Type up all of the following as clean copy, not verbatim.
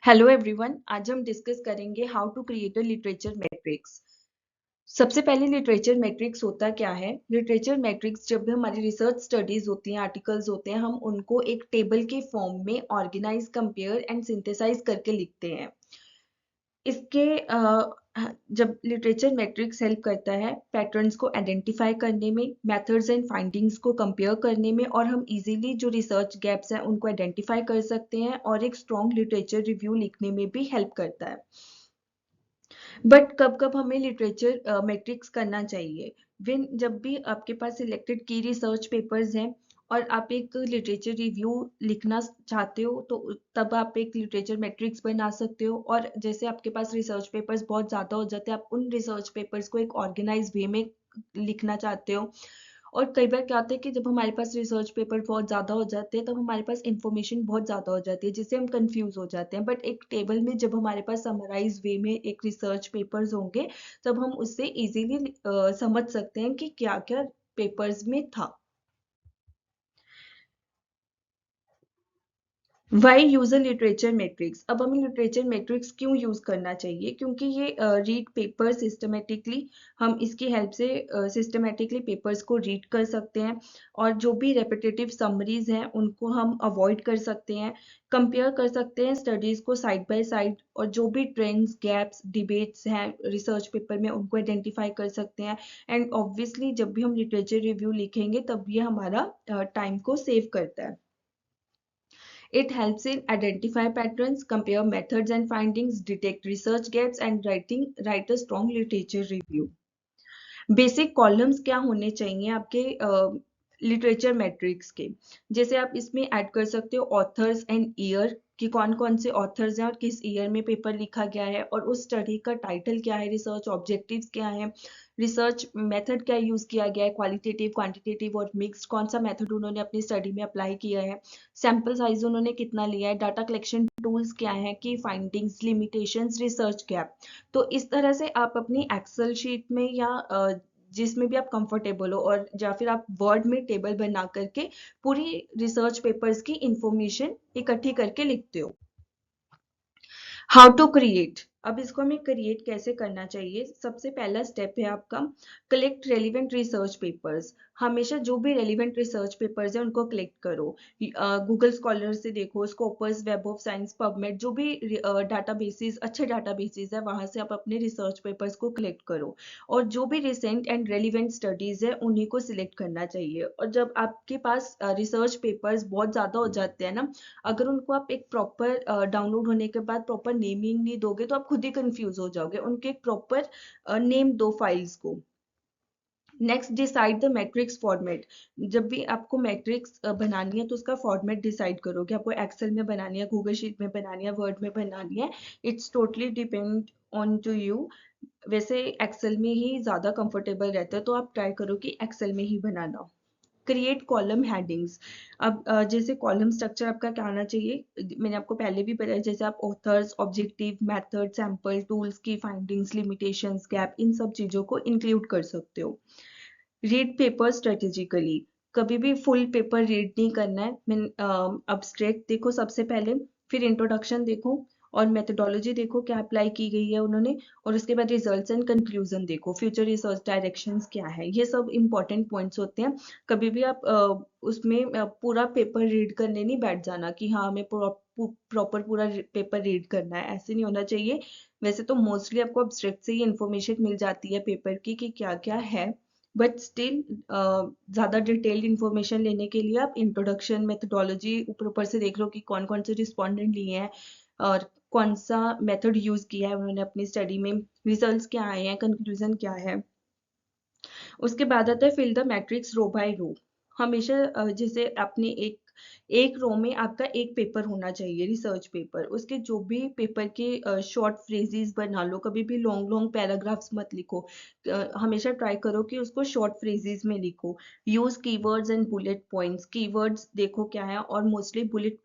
Hello everyone, आज हम discuss करेंगे how to create a literature matrix. सबसे पहले लिटरेचर मैट्रिक्स होता क्या है? लिटरेचर मैट्रिक्स जब भी हमारी रिसर्च स्टडीज होती हैं, आर्टिकल्स होते हैं, हम उनको एक टेबल के फॉर्म में ऑर्गेनाइज, कंपेयर एंड सिंथेसाइज करके लिखते हैं। इसके जब लिटरेचर मैट्रिक्स हेल्प करता है पैटर्न्स को आइडेंटिफाई करने में, मेथड्स एंड फाइंडिंग्स को कंपेयर करने में, और हम इजीली जो रिसर्च गैप्स हैं उनको आइडेंटिफाई कर सकते हैं, और एक स्ट्रॉन्ग लिटरेचर रिव्यू लिखने में भी हेल्प करता है। बट कब कब हमें लिटरेचर मैट्रिक्स करना चाहिए? जब भी आपके पास सिलेक्टेड की रिसर्च पेपर्स हैं और आप एक लिटरेचर रिव्यू लिखना चाहते हो, तो तब आप एक लिटरेचर मैट्रिक्स बना सकते हो। और जैसे आपके पास रिसर्च पेपर्स बहुत ज़्यादा हो जाते हैं, आप उन रिसर्च पेपर्स को एक ऑर्गेनाइज वे में लिखना चाहते हो। और कई बार क्या होता है कि जब हमारे पास रिसर्च पेपर बहुत ज़्यादा हो जाते हैं, तब हमारे पास इंफॉर्मेशन बहुत ज़्यादा हो जाती है, जिससे हम कंफ्यूज हो जाते हैं। बट एक टेबल में जब हमारे पास समराइज वे में एक रिसर्च पेपर्स होंगे, तब हम उससे इजीली समझ सकते हैं कि क्या क्या पेपर्स में था। Why use a literature matrix? अब हमें लिटरेचर मैट्रिक्स क्यों यूज करना चाहिए? क्योंकि ये रीड पेपर सिस्टमेटिकली, हम इसकी हेल्प से सिस्टमेटिकली पेपर्स को रीड कर सकते हैं, और जो भी रेपिटेटिव समरीज हैं उनको हम अवॉइड कर सकते हैं, कंपेयर कर सकते हैं स्टडीज को साइड बाय साइड, और जो भी ट्रेंड्स, गैप्स, डिबेट्स हैं रिसर्च पेपर में उनको आइडेंटिफाई कर सकते हैं। एंड ऑब्वियसली जब भी हम लिटरेचर रिव्यू लिखेंगे, तब ये हमारा टाइम को सेव करता है। It helps in identify patterns, compare methods and findings, detect research gaps, and write a strong literature review. Basic columns क्या होने चाहिए आपके लिटरेचर मैट्रिक्स के? जैसे आप इसमें ऐड कर सकते हो ऑथर्स एंड ईयर, कि कौन कौन से ऑथर्स हैं और किस ईयर में पेपर लिखा गया है, और उस स्टडी का टाइटल क्या है, रिसर्च ऑब्जेक्टिव्स क्या है, रिसर्च मेथड क्या यूज किया गया है, क्वालिटेटिव, क्वांटिटेटिव और मिक्स्ड, कौन सा मेथड उन्होंने अपनी स्टडी में अप्लाई किया है, सैंपल साइज उन्होंने कितना लिया है, डाटा कलेक्शन टूल्स क्या है, की फाइंडिंग्स, लिमिटेशंस, रिसर्च गैप। तो इस तरह से आप अपनी एक्सेल शीट में या जिसमें भी आप कंफर्टेबल हो, और या फिर आप वर्ड में टेबल बना करके पूरी रिसर्च पेपर्स की इंफॉर्मेशन इकट्ठी करके लिखते हो। How to create? अब इसको हमें क्रिएट कैसे करना चाहिए? सबसे पहला स्टेप है आपका कलेक्ट रेलिवेंट रिसर्च पेपर्स। हमेशा जो भी रेलिवेंट रिसर्च पेपर्स है उनको कलेक्ट करो। गूगल स्कॉलर से देखो, Scopus, web of science, PubMed, जो भी डाटाबेसेस, अच्छे डाटाबेसेस है, वहां से आप अपने रिसर्च पेपर्स को कलेक्ट करो। और जो भी रिसेंट एंड रेलिवेंट स्टडीज है उन्हीं को सिलेक्ट करना चाहिए। और जब आपके पास रिसर्च पेपर्स बहुत ज्यादा हो जाते हैं ना, अगर उनको आप एक प्रॉपर डाउनलोड होने के बाद प्रॉपर नेमिंग नहीं दोगे, तो आप खुद ही कंफ्यूज हो जाओगे। उनके एक प्रॉपर नेम दो फाइल्स को। Next, decide the matrix format. जब भी आपको मैट्रिक्स बनानी है, तो उसका फॉर्मेट डिसाइड करो कि आपको एक्सेल में बनानी है, गूगल शीट में बनानी है, वर्ड में बनानी है। It's totally depend on to you. वैसे एक्सेल में ही ज्यादा कंफर्टेबल रहता है, तो आप ट्राई करो कि एक्सेल में ही बनाना। Create column headings. अब जैसे कॉलम स्ट्रक्चर आपका क्या आना चाहिए, मैंने आपको पहले भी बताया, जैसे आप authors, objective, method, sample, tools की फाइंडिंग्स, लिमिटेशंस, गैप, इन सब चीजों को इंक्लूड कर सकते हो। Read paper strategically. कभी भी फुल पेपर रीड नहीं करना है। मीन अब्स्ट्रैक्ट देखो सबसे पहले, फिर इंट्रोडक्शन देखो, और मेथोडोलॉजी देखो क्या अप्लाई की गई है उन्होंने, और उसके बाद रिजल्ट्स एंड कंक्लूजन देखो, फ्यूचर रिसर्च डायरेक्शंस क्या है। ये सब इंपॉर्टेंट पॉइंट्स होते हैं। कभी भी आप उसमें पूरा पेपर रीड करने नहीं बैठ जाना कि हाँ हमें प्रॉपर पूरा पेपर रीड करना है, ऐसे नहीं होना चाहिए। वैसे तो मोस्टली आपको अब्स्ट्रैक्ट से ही इंफॉर्मेशन मिल जाती है पेपर की कि क्या क्या है, बट स्टिल ज्यादा डिटेल्ड इंफॉर्मेशन लेने के लिए आप इंट्रोडक्शन, मेथोडोलॉजी ऊपर ऊपर से देख लो कि कौन कौन से रिस्पोंडेंट लिए हैं, और कौन सा मेथड यूज किया है उन्होंने अपनी स्टडी में, रिजल्ट्स क्या आए हैं, कंक्लूजन क्या है। उसके बाद आता है fill the matrix row by row. हमेशा जैसे अपने एक रो में आपका एक पेपर होना चाहिए, रिसर्च पेपर। उसके जो भी पेपर के शॉर्ट फ्रेजेस बना लो, कभी भी लॉन्ग लॉन्ग पैराग्राफ्स मत लिखो। हमेशा ट्राई करो कि उसको शॉर्ट फ्रेजेस में लिखो। Use keywords and bullet points. Keywords देखो क्या है, और मोस्टली बुलेट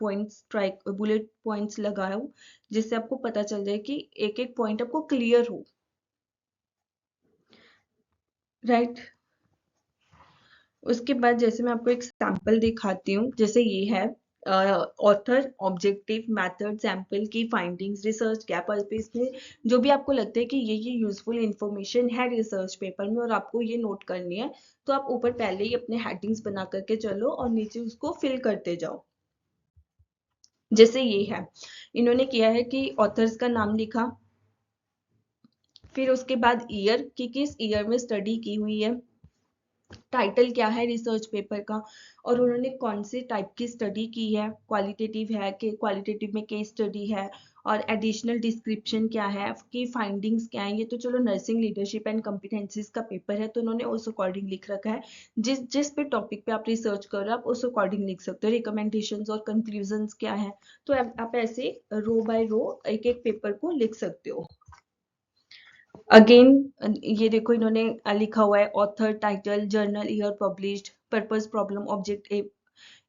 पॉइंट्स लगाओ, जिससे आपको पता चल जाए कि एक एक पॉइंट आपको क्लियर हो। राइट। उसके बाद जैसे मैं आपको एक सैंपल दिखाती हूँ, जैसे ये है ऑथर, ऑब्जेक्टिव, मेथड, सैंपल की फाइंडिंग्स, रिसर्च गैप, और इसमें जो भी आपको लगता है कि ये यूजफुल इंफॉर्मेशन है रिसर्च पेपर में और आपको ये नोट करनी है, तो आप ऊपर पहले ही अपने हेडिंग्स बना करके चलो और नीचे उसको फिल करते जाओ। जैसे ये है, इन्होंने किया है कि ऑथर्स का नाम लिखा, फिर उसके बाद ईयर कि किस ईयर में स्टडी की हुई है, टाइटल क्या है रिसर्च पेपर का, और उन्होंने कौन से टाइप की स्टडी की है, क्वालिटेटिव है कि क्वालिटेटिव में केस स्टडी है, और एडिशनल डिस्क्रिप्शन क्या है, की फाइंडिंग्स क्या है। ये तो चलो नर्सिंग लीडरशिप एंड कॉम्पिटेंसीज का पेपर है तो उन्होंने उस अकॉर्डिंग लिख रखा है। जिस जिस पे टॉपिक पे आप रिसर्च कर रहे हो आप उस अकॉर्डिंग लिख सकते हो। रिकमेंडेशंस और कंक्लूजन्स क्या है, तो आप ऐसे रो बाय रो एक एक पेपर को लिख सकते हो। अगेन ये देखो इन्होंने लिखा हुआ है author, title, journal, year published, purpose, problem, object,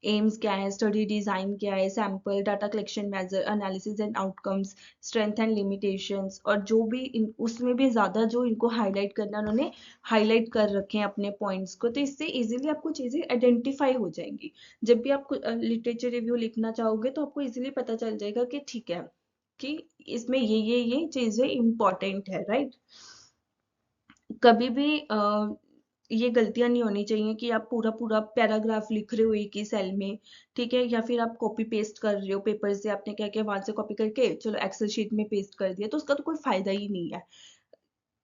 aims क्या है, स्टडी डिजाइन क्या है, sample, data collection, measure, analysis and outcomes, strength and limitations, और जो भी उसमें भी ज्यादा जो इनको हाईलाइट करना उन्होंने हाईलाइट कर रखे हैं अपने पॉइंट्स को, तो इससे इजीली आपको चीजें आइडेंटिफाई हो जाएंगी। जब भी आप लिटरेचर रिव्यू लिखना चाहोगे तो आपको इजीली पता चल जाएगा कि ठीक है कि इसमें ये चीजें इंपॉर्टेंट है, राइट। कभी भी ये गलतियां नहीं होनी चाहिए कि आप पूरा पूरा पैराग्राफ लिख रहे हो एक ही सेल में, ठीक है, या फिर आप कॉपी पेस्ट कर रहे हो पेपर से, आपने क्या किया वहां से कॉपी करके चलो एक्सेल शीट में पेस्ट कर दिया, तो उसका तो कोई फायदा ही नहीं है।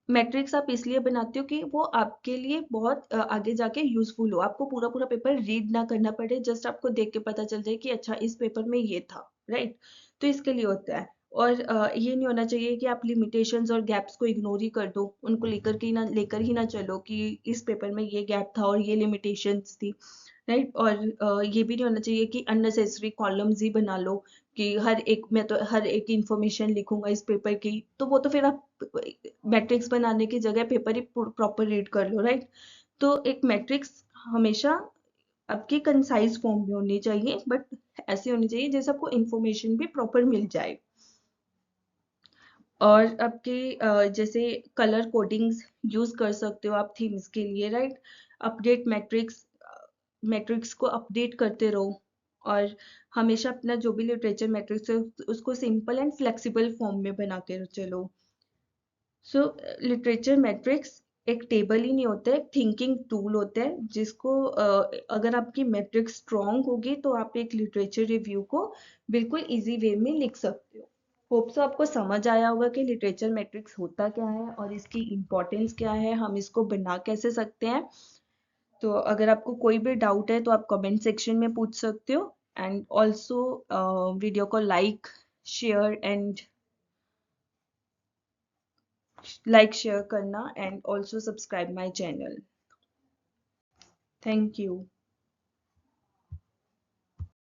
मैट्रिक्स आप इसलिए बनाते हो कि वो आपके लिए बहुत आगे जाके यूजफुल हो, आपको पूरा पूरा पेपर रीड ना करना पड़े, जस्ट आपको देख के पता चल जाए कि अच्छा इस पेपर में ये था, राइट। तो इसके लिए होता है। और ये नहीं होना चाहिए कि आप लिमिटेशंस और गैप्स को इग्नोर ही कर दो, उनको लेकर ही ना चलो कि इस पेपर में ये गैप था और ये लिमिटेशंस थी, राइट। और ये भी नहीं होना चाहिए कि अननेसेसरी कॉलम्स ही बना लो कि मैं तो हर एक इंफॉर्मेशन लिखूंगा इस पेपर की, तो वो तो फिर आप मैट्रिक्स बनाने की जगह पेपर ही प्रॉपर रीड कर लो, राइट। तो एक मैट्रिक्स हमेशा आपकी कंसाइज फॉर्म में होनी चाहिए, बट ऐसी होनी चाहिए जैसे आपको इंफॉर्मेशन भी प्रॉपर मिल जाए। और आपके जैसे कलर कोडिंग्स यूज कर सकते हो आप थीम्स के लिए, राइट। अपडेट मैट्रिक्स, मैट्रिक्स को अपडेट करते रहो, और हमेशा अपना जो भी लिटरेचर मैट्रिक्स है उसको सिंपल एंड फ्लेक्सिबल फॉर्म में बना के चलो। सो लिटरेचर मैट्रिक्स एक टेबल ही नहीं होता है, एक थिंकिंग टूल होता है जिसको अगर आपकी मैट्रिक्स स्ट्रांग होगी तो आप एक लिटरेचर रिव्यू को बिल्कुल इजी वे में लिख सकते हो। होप सो आपको समझ आया होगा कि लिटरेचर मैट्रिक्स होता क्या है और इसकी इम्पोर्टेंस क्या है, हम इसको बना कैसे सकते हैं। तो अगर आपको कोई भी डाउट है तो आप कमेंट सेक्शन में पूछ सकते हो, एंड ऑल्सो वीडियो को लाइक शेयर करना, and also subscribe my channel. Thank you.